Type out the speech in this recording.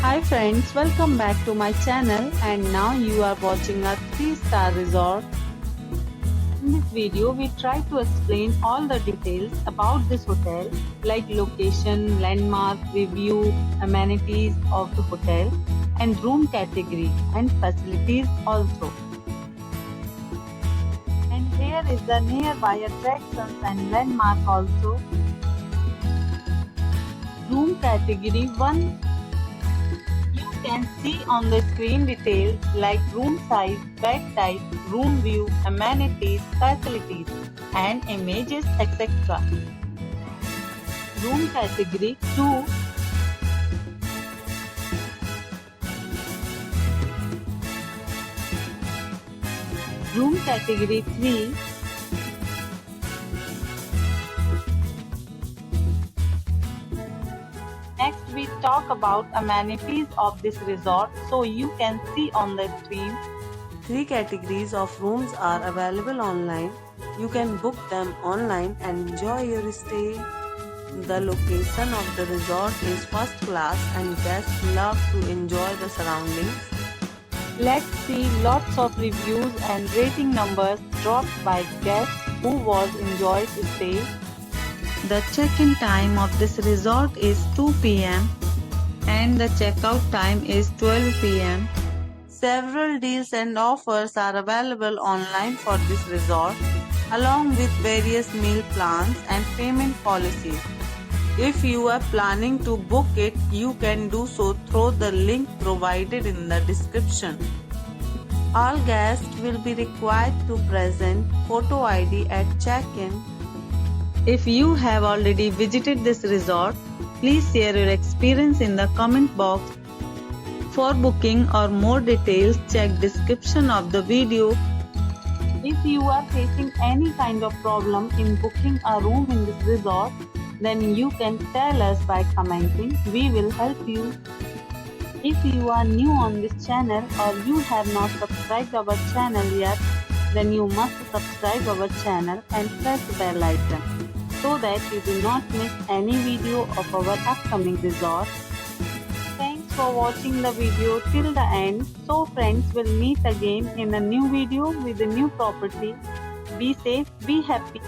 Hi friends, welcome back to my channel and now you are watching a 3-star resort. In this video, we try to explain all the details about this hotel like location, landmark, review, amenities of the hotel and room category and facilities also. And here is the nearby attractions and landmark also. Room category 1. You can see on the screen details like room size, bed type, room view, amenities, facilities, and images, etc. Room category 2. Room category 3. Next we talk about amenities of this resort, so you can see on the screen. 3 categories of rooms are available online. You can book them online and enjoy your stay. The location of the resort is first class and guests love to enjoy the surroundings. Let's see lots of reviews and rating numbers dropped by guests who was enjoyed stay. The check-in time of this resort is 2 p.m. and the checkout time is 12 p.m. Several deals and offers are available online for this resort, along with various meal plans and payment policies. If you are planning to book it, you can do so through the link provided in the description. All guests will be required to present photo ID at check-in. If you have already visited this resort, please share your experience in the comment box. For booking or more details, check description of the video. If you are facing any kind of problem in booking a room in this resort, then you can tell us by commenting. We will help you. If you are new on this channel or you have not subscribed our channel yet, then you must subscribe our channel and press the bell icon so that you do not miss any video of our upcoming resort. Thanks for watching the video till the end. So friends, will meet again in a new video with a new property. Be safe, be happy.